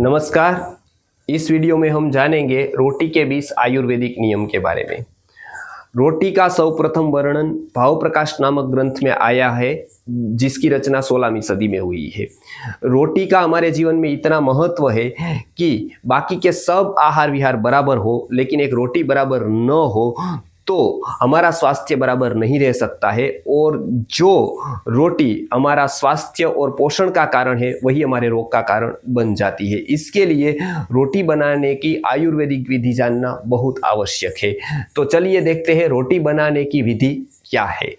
नमस्कार। इस वीडियो में हम जानेंगे रोटी के 20 आयुर्वेदिक नियम के बारे में। रोटी का सर्वप्रथम वर्णन भाव प्रकाश नामक ग्रंथ में आया है, जिसकी रचना 16वीं सदी में हुई है। रोटी का हमारे जीवन में इतना महत्व है कि बाकी के सब आहार विहार बराबर हो, लेकिन एक रोटी बराबर न हो तो हमारा स्वास्थ्य बराबर नहीं रह सकता है। और जो रोटी हमारा स्वास्थ्य और पोषण का कारण है, वही हमारे रोग का कारण बन जाती है। इसके लिए रोटी बनाने की आयुर्वेदिक विधि जानना बहुत आवश्यक है। तो चलिए देखते हैं रोटी बनाने की विधि क्या है।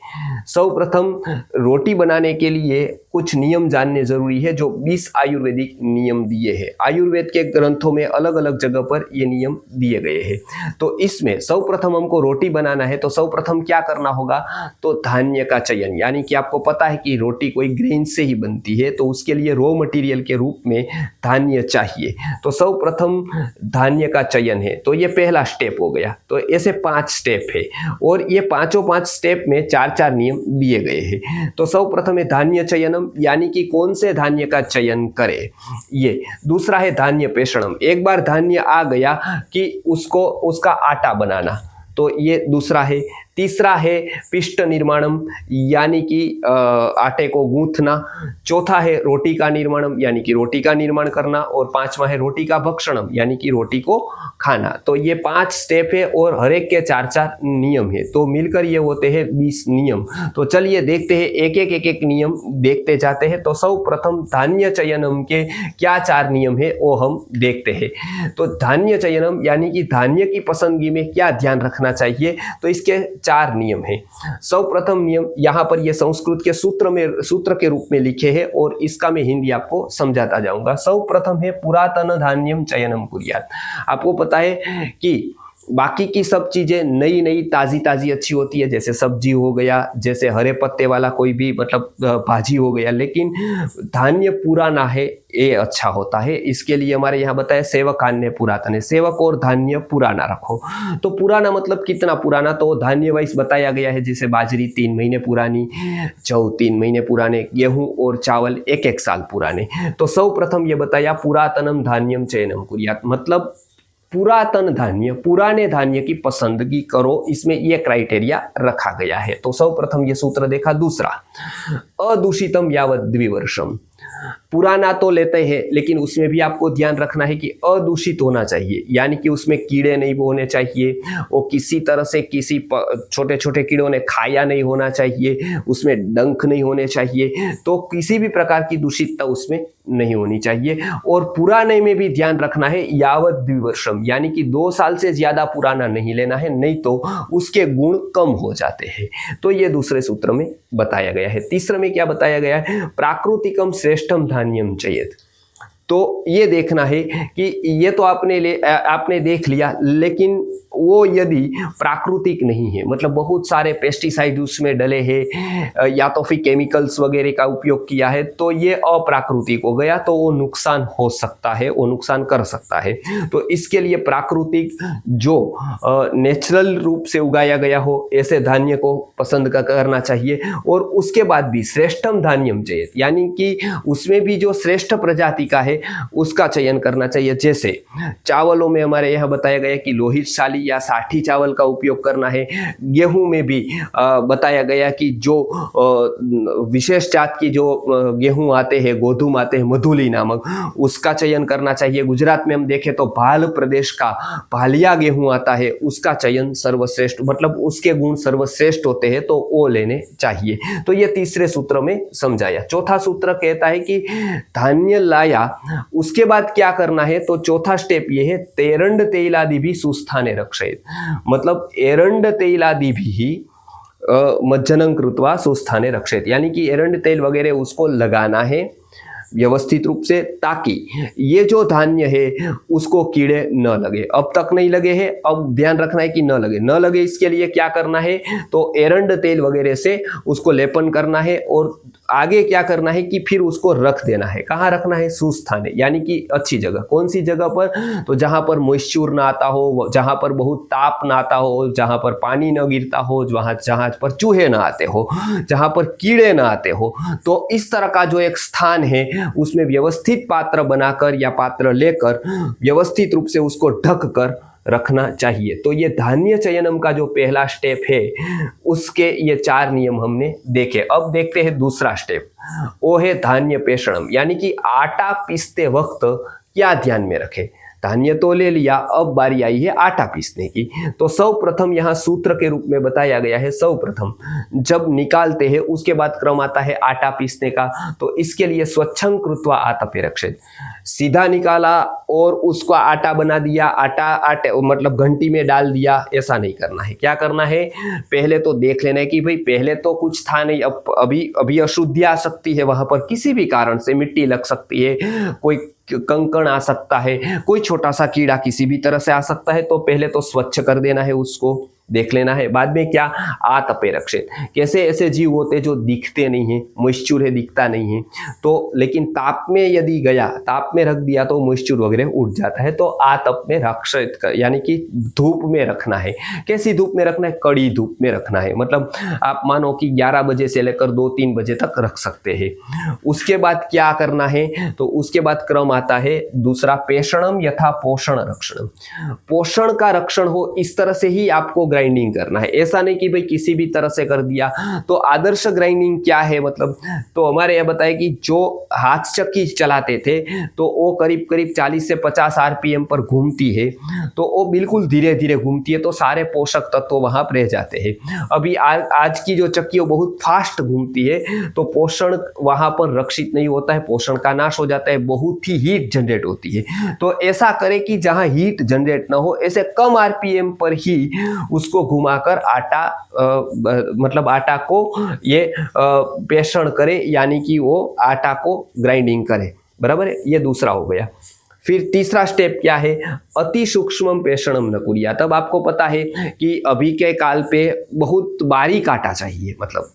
सर्वप्रथम रोटी बनाने के लिए कुछ नियम जानने जरूरी है, जो 20 आयुर्वेदिक नियम दिए हैं। आयुर्वेद के ग्रंथों में अलग अलग जगह पर ये नियम दिए गए हैं। तो इसमें सर्वप्रथम हमको रोटी बनाना है, तो सर्वप्रथम क्या करना होगा, तो धान्य का चयन, यानी कि आपको पता है कि रोटी कोई ग्रेन से ही बनती है, तो उसके लिए रॉ मटेरियल के रूप में धान्य चाहिए। तो सर्वप्रथम धान्य का चयन है, तो ये पहला स्टेप हो गया। तो ऐसे 5 स्टेप है और ये पांचों 5 स्टेप में 4-4 नियम दिए गए हैं। तो सर्वप्रथम है धान्य चयनम, यानी कि कौन से धान्य का चयन करें ये। दूसरा है धान्य पेषणम, एक बार धान्य आ गया कि उसका आटा बनाना, तो ये दूसरा है। तीसरा है पिष्ट निर्माणम, यानी कि आटे को गूंथना। चौथा है रोटी का निर्माणम, यानी कि रोटी का निर्माण करना। और पांचवा है रोटी का भक्षणम, यानी कि रोटी को खाना। तो ये 5 स्टेप है और हर एक के 4-4 नियम है, तो मिलकर ये होते हैं 20 नियम। तो चलिए देखते हैं एक एक नियम देखते जाते हैं। तो सर्वप्रथम धान्य चयनम के क्या 4 नियम है वो हम देखते हैं। तो धान्य चयनम यानी कि धान्य की पसंदगी में क्या ध्यान रखना चाहिए, तो इसके 4 नियम है। सर्वप्रथम नियम यहाँ पर ये संस्कृत के सूत्र के रूप में लिखे हैं और इसका मैं हिंदी आपको समझाता जाऊंगा। सर्वप्रथम है पुरातन धान्यम चयनम कुर्यात्। आपको पता है कि बाकी की सब चीजें नई नई ताजी ताजी अच्छी होती है, जैसे सब्जी हो गया, जैसे हरे पत्ते वाला कोई भी मतलब भाजी हो गया, लेकिन धान्य पुराना है ये अच्छा होता है। इसके लिए हमारे यहाँ बताया सेवकान्य पुरातन है, सेवक और धान्य पुराना रखो। तो पुराना मतलब कितना पुराना, तो धान्य वाइज बताया गया है, जैसे बाजरी 3 महीने पुरानी, जौ 3 महीने पुराने, गेहूं और चावल 1-1 साल पुराने। तो सर्वप्रथम ये बताया पुरातनम धान्यम चयनम कुर्यात्, मतलब पुरातन धान्य, पुराने धान्य की पसंदगी करो, इसमें यह क्राइटेरिया रखा गया है। तो सर्वप्रथम यह सूत्र देखा। दूसरा अदूषितम यावत द्विवर्षम, पुराना तो लेते हैं लेकिन उसमें भी आपको ध्यान रखना है कि अदूषित होना चाहिए, यानी कि उसमें कीड़े नहीं होने चाहिए, वो किसी तरह से किसी छोटे छोटे कीड़ों ने खाया नहीं होना चाहिए, उसमें डंक नहीं होने चाहिए, तो किसी भी प्रकार की दूषितता उसमें नहीं होनी चाहिए। और पुराने में भी ध्यान रखना है यावत द्विवर्षम, यानी कि 2 साल से ज्यादा पुराना नहीं लेना है, नहीं तो उसके गुण कम हो जाते हैं। तो ये दूसरे सूत्र में बताया गया है। तीसरे में क्या बताया गया है, प्राकृतिकम श्रेष्ठम धान्यम चयेत। तो ये देखना है कि ये तो आपने देख लिया, लेकिन वो यदि प्राकृतिक नहीं है, मतलब बहुत सारे पेस्टिसाइड उसमें डले हैं या तो फिर केमिकल्स वगैरह का उपयोग किया है, तो ये अप्राकृतिक हो गया, तो वो नुकसान हो सकता है, वो नुकसान कर सकता है। तो इसके लिए प्राकृतिक जो नेचुरल रूप से उगाया गया हो, ऐसे धान्य को पसंद करना चाहिए। और उसके बाद भी श्रेष्ठम धान्यम चयेत, यानी कि उसमें भी जो श्रेष्ठ प्रजाति का है उसका चयन करना चाहिए। जैसे चावलों में हमारे यहाँ बताया गया कि लोहित शाली या साठी चावल का उपयोग करना है। गेहूं में भी बताया गया कि जो विशेष जात की जो गेहूं आते हैं, गोधूम आते हैं मधुली नामक, उसका चयन करना चाहिए। गुजरात में हम देखें तो भाल प्रदेश का भालिया गेहूं आता है, उसका चयन सर्वश्रेष्ठ, मतलब उसके गुण सर्वश्रेष्ठ होते हैं, तो वो लेने चाहिए। तो ये तीसरे सूत्र में समझाया। चौथा सूत्र कहता है कि धान्य लाया, उसके बाद क्या करना है, तो चौथा स्टेप ये है तेरंड तेलादि भी सुस्थाने रक्षेत, मतलब एरंड तेलादि भी मज्जनं कृत्वा सुस्थाने रक्षेत, यानी कि एरंड तेल वगैरह उसको लगाना है व्यवस्थित रूप से, ताकि ये जो धान्य है उसको कीड़े न लगे। अब तक नहीं लगे हैं, अब ध्यान रखना है कि न लगे। इसके लिए क्या करना है, तो एरंड तेल वगैरह से उसको लेपन करना है और आगे क्या करना है कि फिर उसको रख देना है। कहाँ रखना है? सुस्थाने, यानी कि अच्छी जगह। कौन सी जगह पर? तो जहां पर मॉइस्चर ना आता हो, जहां पर बहुत ताप ना आता हो, जहां पर पानी न गिरता हो, जहां पर चूहे ना आते हो, जहां पर कीड़े ना आते हो। तो इस तरह का जो एक स्थान है उसमें व्यवस्थित पात्र बनाकर या पात्र लेकर व्यवस्थित रूप से उसको ढक कर रखना चाहिए। तो ये धान्य चयनम का जो पहला स्टेप है उसके ये 4 नियम हमने देखे। अब देखते हैं दूसरा स्टेप, वो है धान्य पेषणम, यानी कि आटा पीसते वक्त क्या ध्यान में रखें। धान्य तो ले लिया, अब बारी आई है आटा पीसने की। तो सर्वप्रथम यहाँ सूत्र के रूप में बताया गया है, सर्वप्रथम जब निकालते हैं उसके बाद क्रम आता है आटा पीसने का। तो इसके लिए स्वच्छं कृत्वा आतपे रक्षेत, सीधा निकाला और उसको आटा बना दिया, आटे मतलब घंटी में डाल दिया, ऐसा नहीं करना है। क्या करना है? पहले तो देख लेना है कि भाई पहले तो कुछ था नहीं, अभी अशुद्धि आ सकती है, वहां पर किसी भी कारण से मिट्टी लग सकती है, कोई कंकड़ आ सकता है, कोई छोटा सा कीड़ा किसी भी तरह से आ सकता है। तो पहले तो स्वच्छ कर देना है, उसको देख लेना है। बाद में क्या? आतपे रक्षित, कैसे ऐसे जीव होते जो दिखते नहीं है, मॉइस्चर है दिखता नहीं है, तो लेकिन ताप में यदि गया, ताप में रख दिया तो मॉइस्चर वगैरह उठ जाता है। तो आतप में रक्षित यानी कि धूप में रखना है। कैसी धूप में रखना है? कड़ी धूप में रखना है। मतलब आप मानो कि 11 बजे से लेकर 2-3 बजे तक रख सकते हैं। उसके बाद क्या करना है? तो उसके बाद क्रम आता है दूसरा, पेषणम यथा पोषण रक्षणम। पोषण का रक्षण हो इस तरह से ही आपको ग्राइंडिंग करना है। ऐसा नहीं कि भाई किसी भी तरह से कर दिया। तो आदर्श ग्राइंडिंग क्या है? मतलब तो हमारे यह बताए कि जो हाथ चक्की चलाते थे तो वो करीब करीब 40 से 50 आरपीएम पर घूमती है, तो वो बिल्कुल धीरे धीरे घूमती है, तो सारे पोषक तत्व वहां पर रह जाते हैं। अभी आज की जो चक्की वो बहुत फास्ट घूमती है, तो पोषण वहां पर रक्षित नहीं होता है, पोषण का नाश हो जाता है, बहुत ही हीट जनरेट होती है। तो ऐसा करें कि जहां हीट जनरेट ना हो, ऐसे कम आरपीएम पर ही उसको घुमाकर आटा मतलब आटा को ये पेषण करे, यानी कि वो आटा को ग्राइंडिंग करे। बराबर है, ये दूसरा हो गया। फिर तीसरा स्टेप क्या है? अति सूक्ष्म पेषणम न कुरिया। तब आपको पता है कि अभी के काल पे बहुत बारीक आटा चाहिए, मतलब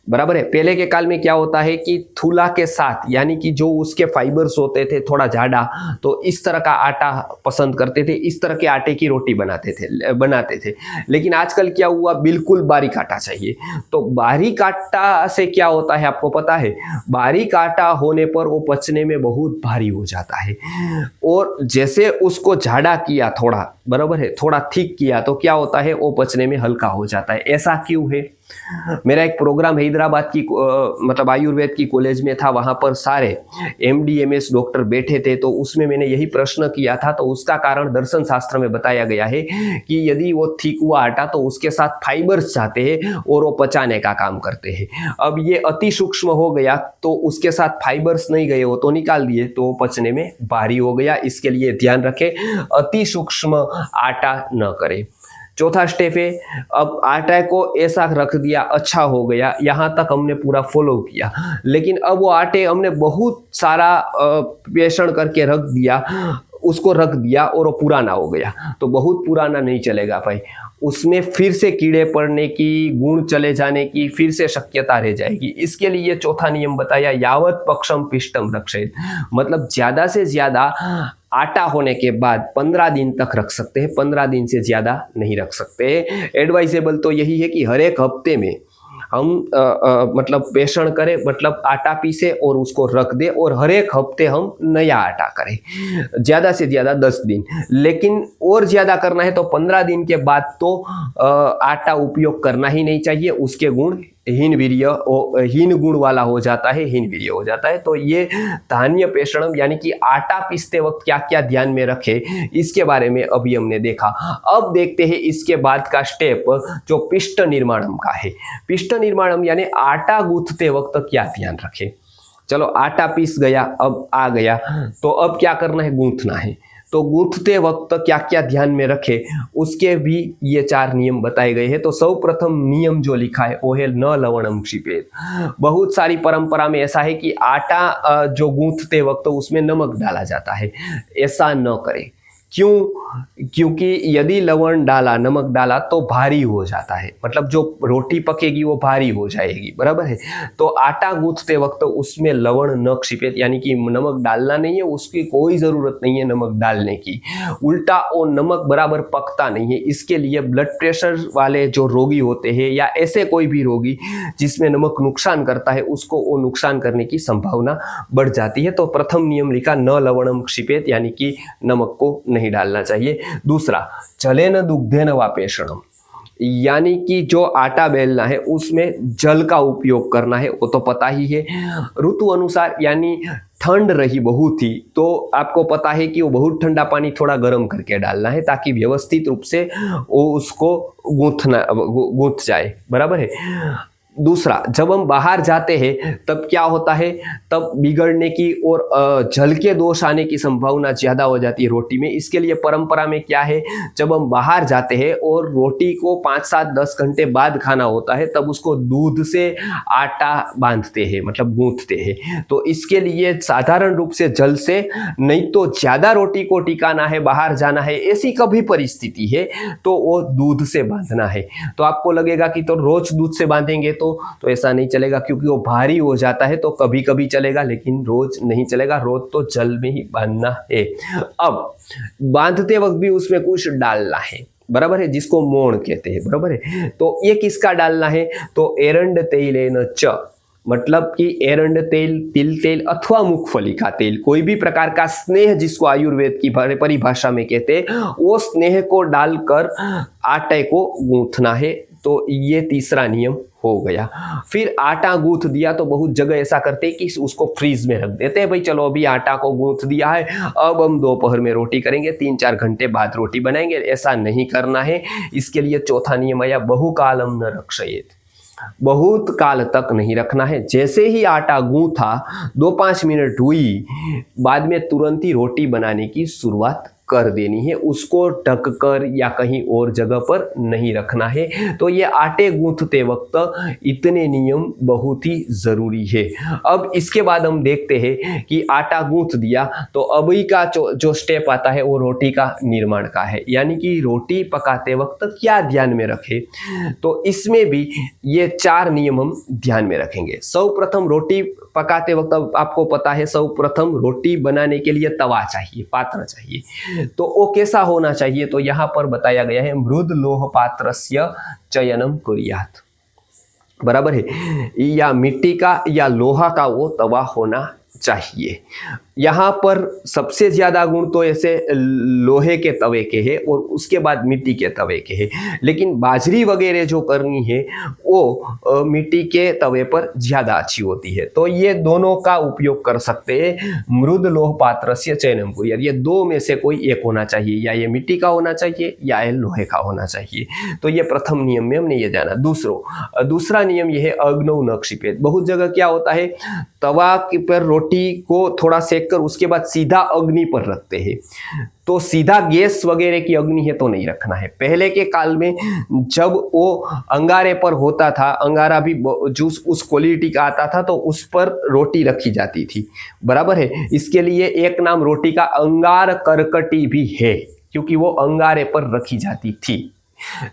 बराबर है। पहले के काल में क्या होता है कि थूला के साथ, यानी कि जो उसके फाइबर्स होते थे थोड़ा ज्यादा, तो इस तरह का आटा पसंद करते थे, इस तरह के आटे की रोटी बनाते थे। लेकिन आजकल क्या हुआ? बिल्कुल बारीक आटा चाहिए। तो बारीक आटा से क्या होता है आपको पता है? बारीक आटा होने पर वो पचने में बहुत भारी हो जाता है, और जैसे उसको जाड़ा किया थोड़ा, बराबर है, थोड़ा थिक किया, तो क्या होता है? वो पचने में हल्का हो जाता है। ऐसा क्यों है? मेरा एक प्रोग्राम हैदराबाद की मतलब आयुर्वेद की कॉलेज में था, वहां पर सारे MD MS डॉक्टर बैठे थे, तो उसमें मैंने यही प्रश्न किया था। तो उसका कारण दर्शन शास्त्र में बताया गया है कि यदि वो थिक हुआ आटा तो उसके साथ फाइबर्स जाते हैं और वो पचाने का काम करते हैं। अब ये अति सूक्ष्म हो गया तो उसके साथ फाइबर्स नहीं गए, वो तो निकाल दिए, तो पचने में भारी हो गया। इसके लिए ध्यान रखें, अति सूक्ष्म आटा न करें। चौथा स्टेप है, अब आटा को ऐसा रख दिया, अच्छा हो गया, यहां तक हमने पूरा फॉलो किया, लेकिन अब वो आटे हमने बहुत सारा पेषण करके रख दिया, उसको रख दिया और वो पुराना हो गया। तो बहुत पुराना नहीं चलेगा भाई, उसमें फिर से कीड़े पड़ने की, गुण चले जाने की फिर से शक्यता रह जाएगी। इसके लिए चौथा नियम बताया, यावत पक्षम पिष्टम रक्षेत। मतलब ज्यादा से ज्यादा आटा होने के बाद 15 दिन तक रख सकते हैं, 15 दिन से ज्यादा नहीं रख सकते। एडवाइजेबल तो यही है कि हर एक हफ्ते में हम मतलब पेषण करें, मतलब आटा पीसे और उसको रख दे, और हर एक हफ्ते हम नया आटा करें, ज्यादा से ज्यादा 10 दिन। लेकिन और ज्यादा करना है तो 15 दिन के बाद तो आटा उपयोग करना ही नहीं चाहिए, उसके गुण हीन गुण वाला हो जाता है, हीन वीर्य हो जाता है। तो ये धान्य पेषणम यानी कि आटा पीसते वक्त क्या क्या ध्यान में रखे, इसके बारे में अभी हमने देखा। अब देखते हैं इसके बाद का स्टेप जो पिष्ट निर्माणम का है। पिष्ट निर्माणम यानी आटा गूंथते वक्त क्या ध्यान रखे। चलो आटा पीस गया, अब आ गया, तो अब क्या करना है? गूंथना है। तो गूंथते वक्त क्या क्या ध्यान में रखे, उसके भी ये 4 नियम बताए गए हैं। तो सर्वप्रथम नियम जो लिखा है वो है न लवणम क्षिपेत। बहुत सारी परंपरा में ऐसा है कि आटा जो गूंथते वक्त उसमें नमक डाला जाता है, ऐसा न करें। क्यों? क्योंकि यदि लवण डाला, नमक डाला तो भारी हो जाता है, मतलब जो रोटी पकेगी वो भारी हो जाएगी, बराबर है। तो आटा गूंथते वक्त उसमें लवण न क्षिपेत, यानी कि नमक डालना नहीं है, उसकी कोई ज़रूरत नहीं है नमक डालने की। उल्टा वो नमक बराबर पकता नहीं है। इसके लिए ब्लड प्रेशर वाले जो रोगी होते हैं या ऐसे कोई भी रोगी जिसमें नमक नुकसान करता है, उसको वो नुकसान करने की संभावना बढ़ जाती है। तो प्रथम नियम लिखा न लवणम क्षिपेत, यानी कि नमक को नहीं डालना चाहिए। दूसरा, जलेन दुग्धेन वा पेषणम, यानी कि जो आटा बेलना है उसमें जल का उपयोग करना है, वो तो पता ही है। ऋतु अनुसार, यानी ठंड रही बहुत ही तो आपको पता है कि वो बहुत ठंडा पानी थोड़ा गर्म करके डालना है ताकि व्यवस्थित रूप से वो उसको गूंथ जाए, बराबर है। दूसरा, जब हम बाहर जाते हैं तब क्या होता है, तब बिगड़ने की और जल के दोष आने की संभावना ज़्यादा हो जाती है रोटी में। इसके लिए परंपरा में क्या है, जब हम बाहर जाते हैं और रोटी को 5, 7, 10 घंटे बाद खाना होता है, तब उसको दूध से आटा बांधते हैं, मतलब गूंथते हैं। तो इसके लिए साधारण रूप से जल से, नहीं तो ज़्यादा रोटी को टिकाना है, बाहर जाना है, ऐसी कभी परिस्थिति है तो वो दूध से बांधना है। तो आपको लगेगा कि तो रोज दूध से बांधेंगे तो ऐसा नहीं चलेगा, क्योंकि वो भारी हो जाता है। तो कभी कभी चलेगा, लेकिन रोज नहीं चलेगा। रोज तो जल में ही बांधना है। अब बांधते वक्त भी उसमें कुछ डालना है, बराबर है, जिसको मोण कहते हैं, बराबर है। तो ये किसका डालना है, तो एरंड तेलेन च, मतलब कि एरंड तेल, तिल तेल अथवा मूंगफली का तेल, कोई भी प्रकार का स्नेह, जिसको आयुर्वेद की परिभाषा में कहते हैं, वो स्नेह को डालकर आटे को गूंथना है। तो ये तीसरा नियम हो गया। फिर आटा गूंथ दिया तो बहुत जगह ऐसा करते हैं कि उसको फ्रीज में रख देते हैं, भाई चलो अभी आटा को गूंथ दिया है, अब हम दोपहर में रोटी करेंगे, 3-4 घंटे बाद रोटी बनाएंगे। ऐसा नहीं करना है। इसके लिए चौथा नियम आया, बहुकालम न रक्षयेत, बहुत काल तक नहीं रखना है। जैसे ही आटा गूंथा, 2-5 मिनट हुई, बाद में तुरंत ही रोटी बनाने की शुरुआत कर देनी है। उसको ढककर या कहीं और जगह पर नहीं रखना है। तो ये आटे गूंथते वक्त इतने नियम बहुत ही जरूरी है। अब इसके बाद हम देखते हैं कि आटा गूंथ दिया तो अभी का जो स्टेप आता है वो रोटी का निर्माण का है, यानी कि रोटी पकाते वक्त क्या ध्यान में रखें। तो इसमें भी ये 4 नियम हम ध्यान में रखेंगे। सर्वप्रथम रोटी पकाते वक्त आपको पता है, सर्वप्रथम रोटी बनाने के लिए तवा चाहिए, पात्र चाहिए। तो वो कैसा होना चाहिए, तो यहां पर बताया गया है, मृद लोह पात्रस्य चयनम कुर्यात्, बराबर है, या मिट्टी का या लोहा का वो तवा होना चाहिए। यहाँ पर सबसे ज्यादा गुण तो ऐसे लोहे के तवे के हैं और उसके बाद मिट्टी के तवे के हैं, लेकिन बाजरी वगैरह जो करनी है वो मिट्टी के तवे पर ज्यादा अच्छी होती है। तो ये दोनों का उपयोग कर सकते हैं। मृद लोह पात्र से चयनम कुर्यात्, ये 2 में से कोई एक होना चाहिए, या ये मिट्टी का होना चाहिए या ये लोहे का होना चाहिए। तो ये प्रथम नियम में हमने ये जाना। दूसरा नियम ये है, अग्नौ न क्षिपेत। बहुत जगह क्या होता है, तवा पर रोटी को थोड़ा सेक कर उसके बाद सीधा अग्नि पर रखते हैं। तो सीधा गैस वगैरह की अग्नि है तो नहीं रखना है। पहले के काल में जब वो अंगारे पर होता था, अंगारा भी जो उस क्वालिटी का आता था, तो उस पर रोटी रखी जाती थी, बराबर है। इसके लिए एक नाम रोटी का अंगार करकटी भी है, क्योंकि वो अंगारे पर रखी जाती थी।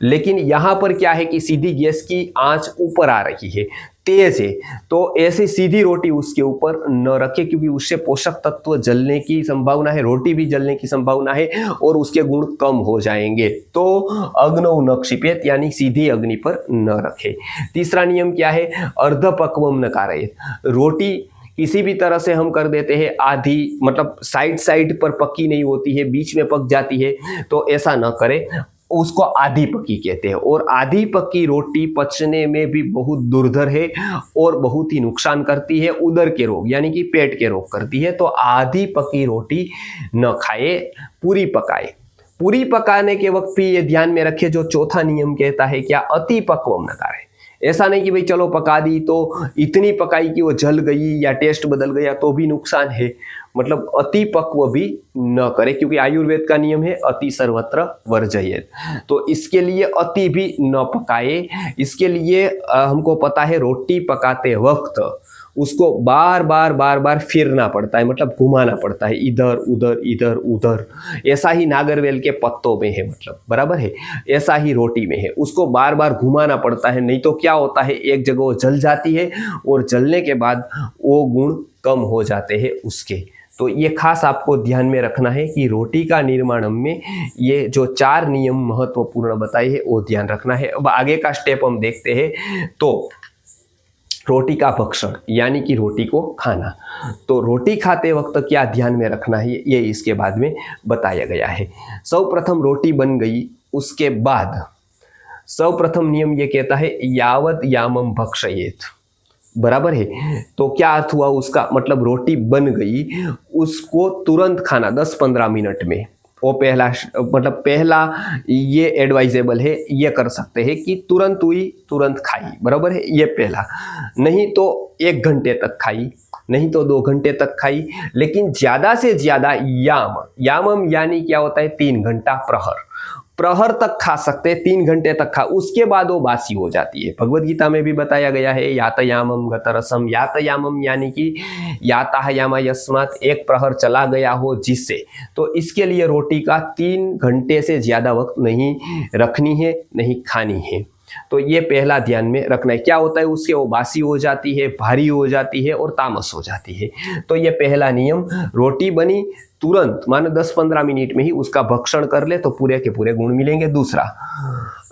लेकिन यहां पर क्या है कि सीधी गैस की आंच ऊपर आ रही है, तेज है, तो ऐसी सीधी रोटी उसके ऊपर न रखे, क्योंकि उससे पोषक तत्व जलने की संभावना है, रोटी भी जलने की संभावना है और उसके गुण कम हो जाएंगे। तो अग्नौ न क्षिपेत, यानी सीधी अग्नि पर न रखे। तीसरा नियम क्या है, अर्धपक्वम न कारयेत। रोटी किसी भी तरह से हम कर देते हैं आधी, मतलब साइड पर पकी नहीं होती है, बीच में पक जाती है, तो ऐसा न करें, उसको आधी पकी कहते हैं। और आधी पकी रोटी पचने में भी बहुत दुर्धर है और बहुत ही नुकसान करती है, उदर के रोग यानी कि पेट के रोग करती है। तो आधी पकी रोटी न खाए, पूरी पकाए। पूरी पकाने के वक्त भी ये ध्यान में रखे, जो चौथा नियम कहता है क्या, अति पक्वम न करे। ऐसा नहीं कि भाई चलो पका दी तो इतनी पकाई कि वो जल गई या टेस्ट बदल गया तो भी नुकसान है। मतलब अति पक्व भी न करे, क्योंकि आयुर्वेद का नियम है अति सर्वत्र वर्जयेत। तो इसके लिए अति भी न पकाए। इसके लिए हमको पता है रोटी पकाते वक्त उसको बार बार फिरना पड़ता है, मतलब घुमाना पड़ता है, इधर उधर इधर उधर। ऐसा ही नागरवेल के पत्तों में है, मतलब बराबर है, ऐसा ही रोटी में है, उसको बार बार घुमाना पड़ता है। नहीं तो क्या होता है, एक जगह वो जल जाती है और जलने के बाद वो गुण कम हो जाते हैं उसके। तो ये खास आपको ध्यान में रखना है कि रोटी का निर्माण में ये जो 4 नियम महत्वपूर्ण बताए हैं वो ध्यान रखना है। अब आगे का स्टेप हम देखते हैं। तो रोटी का भक्षण यानी कि रोटी को खाना, तो रोटी खाते वक्त क्या ध्यान में रखना है ये इसके बाद में बताया गया है। सर्वप्रथम रोटी बन गई, उसके बाद सर्वप्रथम नियम ये कहता है यावत यामम भक्षयेत, बराबर है। तो क्या अर्थ हुआ उसका, मतलब रोटी बन गई उसको तुरंत खाना 10-15 मिनट में, वो पहला मतलब पहला ये एडवाइजेबल है, ये कर सकते हैं कि तुरंत हुई तुरंत खाई, बराबर है, ये पहला। नहीं तो 1 घंटे तक खाई, नहीं तो 2 घंटे तक खाई, लेकिन ज्यादा से ज्यादा यामम यानी क्या होता है 3 घंटा प्रहर तक खा सकते हैं, 3 घंटे तक खा, उसके बाद वो बासी हो जाती है। भगवत गीता में भी बताया गया है यातयामम गतरसम, यातयामम यानी कि यातायामा यस्मात्, 1 प्रहर चला गया हो जिससे। तो इसके लिए रोटी का 3 घंटे से ज्यादा वक्त नहीं रखनी है, नहीं खानी है। तो ये पहला ध्यान में रखना है। क्या होता है उससे, वो बासी हो जाती है, भारी हो जाती है और तामस हो जाती है। तो ये पहला नियम, रोटी बनी तुरंत मानो 10-15 मिनट में ही उसका भक्षण कर ले तो पूरे के पूरे गुण मिलेंगे। दूसरा,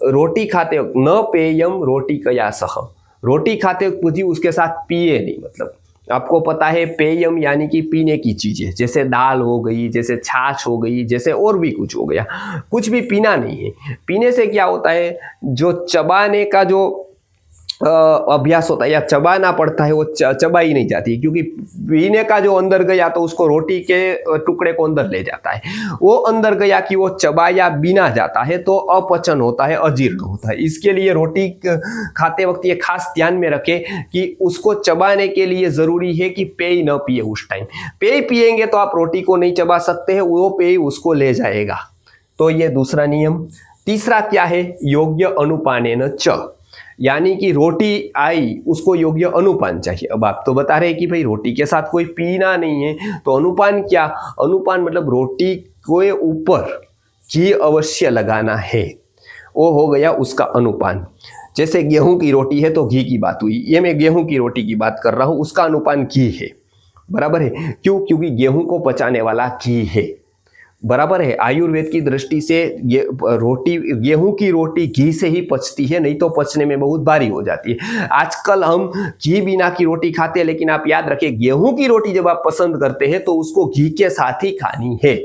रोटी खाते वक्त न पेयम रोटी कया सह, रोटी खाते वक्त पूजी उसके साथ पिए नहीं। मतलब आपको पता है पेयम यानी कि पीने की चीजें, जैसे दाल हो गई, जैसे छाछ हो गई, जैसे और भी कुछ हो गया, कुछ भी पीना नहीं है। पीने से क्या होता है, जो चबाने का जो अभ्यास होता है या चबाना पड़ता है वो चबाई नहीं जाती, क्योंकि पीने का जो अंदर गया तो उसको रोटी के टुकड़े को अंदर ले जाता है, वो अंदर गया कि वो चबाया बिना जाता है तो अपचन होता है, अजीर्ण होता है। इसके लिए रोटी खाते वक्त ये खास ध्यान में रखे कि उसको चबाने के लिए जरूरी है कि पेय न पिए उस टाइम। पेय पिएंगे तो आप रोटी को नहीं चबा सकते हैं, वो पेय उसको ले जाएगा। तो ये दूसरा नियम। तीसरा क्या है, योग्य अनुपानेन च, यानी कि रोटी आई उसको योग्य अनुपान चाहिए। अब आप तो बता रहे हैं कि भाई रोटी के साथ कोई पीना नहीं है, तो अनुपान क्या, अनुपान मतलब रोटी के ऊपर घी अवश्य लगाना है, वो हो गया उसका अनुपान। जैसे गेहूं की रोटी है तो घी की बात हुई, ये मैं गेहूं की रोटी की बात कर रहा हूं, उसका अनुपान घी है, बराबर है। क्यों, क्योंकि गेहूं को पचाने वाला घी है, बराबर है। आयुर्वेद की दृष्टि से रोटी, गेहूं की रोटी घी से ही पचती है, नहीं तो पचने में बहुत भारी हो जाती है। आजकल हम घी बिना की रोटी खाते हैं, लेकिन आप याद रखें गेहूं की रोटी जब आप पसंद करते हैं तो उसको घी के साथ ही खानी है,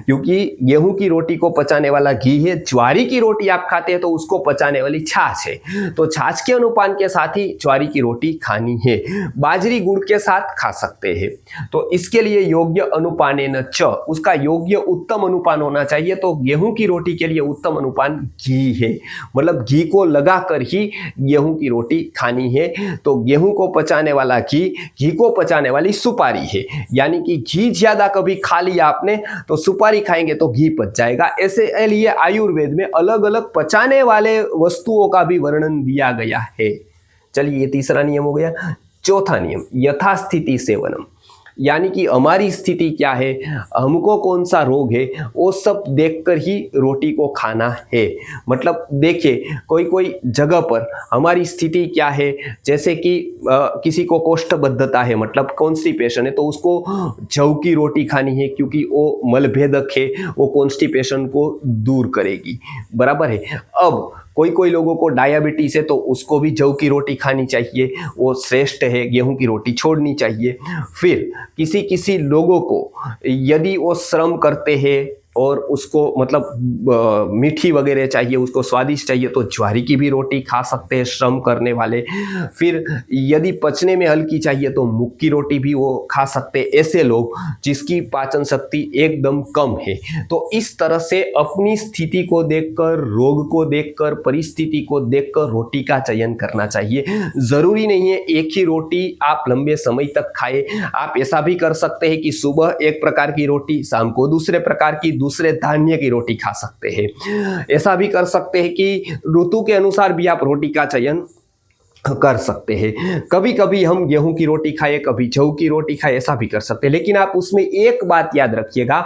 क्योंकि गेहूं की रोटी को पचाने वाला घी है। ज्वारी की रोटी आप खाते हैं तो उसको पचाने वाली छाछ है, तो छाछ के अनुपान के साथ ही ज्वारी की रोटी खानी है। बाजरी गुड़ के साथ खा सकते हैं। तो इसके लिए योग्य अनुपानेन च, उसका योग्य उत्तम अनुपान होना चाहिए। तो गेहूं की रोटी के लिए उत्तम अनुपान घी है, मतलब घी को लगाकर ही गेहूं की रोटी खानी है। तो गेहूं को पचाने वाला घी, घी को पचाने वाली सुपारी है, यानी कि घी ज्यादा कभी खा लिया आपने तो सुपारी खाएंगे तो घी पच जाएगा। ऐसे लिए आयुर्वेद में अलग अलग पचाने वाले वस्तुओं का भी वर्णन दिया गया है। चलिए, ये तीसरा नियम हो गया। चौथा नियम, यथास्थिति सेवनम, यानी कि हमारी स्थिति क्या है, हमको कौन सा रोग है, वो सब देखकर ही रोटी को खाना है। मतलब देखिए, कोई कोई जगह पर हमारी स्थिति क्या है, जैसे कि किसी को कोष्ठबद्धता है, मतलब कॉन्स्टिपेशन है, तो उसको जव की रोटी खानी है, क्योंकि वो मलभेदक है, वो कॉन्स्टिपेशन को दूर करेगी, बराबर है। अब कोई कोई लोगों को डायबिटीज है तो उसको भी जव की रोटी खानी चाहिए, वो श्रेष्ठ है, गेहूं की रोटी छोड़नी चाहिए। फिर किसी किसी लोगों को यदि वो श्रम करते हैं और उसको मतलब मीठी वगैरह चाहिए, उसको स्वादिष्ट चाहिए, तो ज्वारी की भी रोटी खा सकते हैं श्रम करने वाले। फिर यदि पचने में हल्की चाहिए तो मूंग की रोटी भी वो खा सकते हैं, ऐसे लोग जिसकी पाचन शक्ति एकदम कम है। तो इस तरह से अपनी स्थिति को देखकर, रोग को देखकर, परिस्थिति को देखकर रोटी का चयन करना चाहिए। जरूरी नहीं है एक ही रोटी आप लंबे समय तक खाए। आप ऐसा भी कर सकते हैं कि सुबह एक प्रकार की रोटी, शाम को दूसरे प्रकार की, दूसरे धान्य की रोटी खा सकते हैं। ऐसा भी कर सकते हैं कि ऋतु के अनुसार भी आप रोटी का चयन कर सकते हैं। कभी कभी हम गेहूं की रोटी खाए, कभी जौ की रोटी खाए, ऐसा भी कर सकते हैं। लेकिन आप उसमें एक बात याद रखिएगा,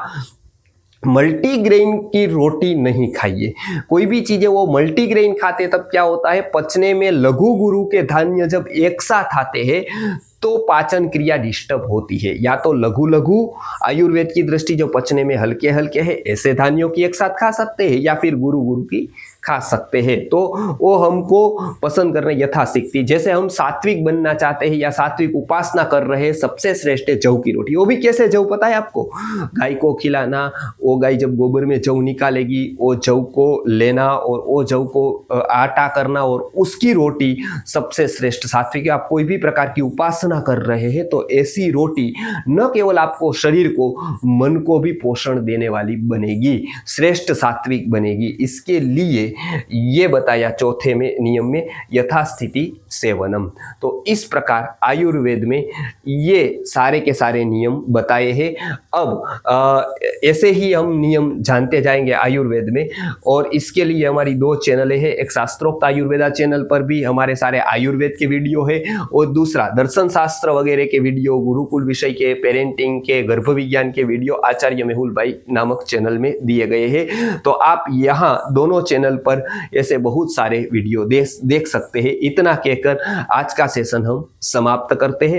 मल्टीग्रेन की रोटी नहीं खाइए। कोई भी चीजें वो मल्टीग्रेन खाते तब क्या होता है, पचने में लघु गुरु के धान्य जब एक साथ आते हैं तो पाचन क्रिया डिस्टर्ब होती है। या तो लघु लघु आयुर्वेद की दृष्टि जो पचने में हल्के हल्के हैं, ऐसे धान्यों की एक साथ खा सकते हैं, या फिर गुरु गुरु की खा सकते हैं। तो वो हमको पसंद करना यथाशक्ति। जैसे हम सात्विक बनना चाहते हैं या सात्विक उपासना कर रहे हैं, सबसे श्रेष्ठ है जौ की रोटी। वो भी कैसे जौ पता है आपको, गाय को खिलाना, वो गाय जब गोबर में जौ निकालेगी, वो जौ को लेना और वो जौ को आटा करना और उसकी रोटी सबसे श्रेष्ठ सात्विक। आप कोई भी प्रकार की उपासना कर रहे हैं तो ऐसी रोटी न केवल आपको शरीर को, मन को भी पोषण देने वाली बनेगी, श्रेष्ठ सात्विक बनेगी। इसके लिए ये बताया चौथे में नियम में, यथास्थिति सेवनम। तो इस प्रकार आयुर्वेद में ये सारे के सारे नियम बताए हैं। अब ऐसे ही हम नियम जानते जाएंगे आयुर्वेद में, और इसके लिए हमारी 2 चैनलें हैं। एक शास्त्रोक्त आयुर्वेदा चैनल पर भी हमारे सारे आयुर्वेद के वीडियो है, और दूसरा दर्शन शास्त्र वगैरह के वीडियो, गुरुकुल विषय के, पेरेंटिंग के, गर्भ विज्ञान के वीडियो आचार्य मेहुल भाई नामक चैनल में दिए गए हैं। तो आप यहाँ दोनों चैनल पर ऐसे बहुत सारे वीडियो देख सकते हैं। इतना कहकर आज का सेशन हम समाप्त करते हैं।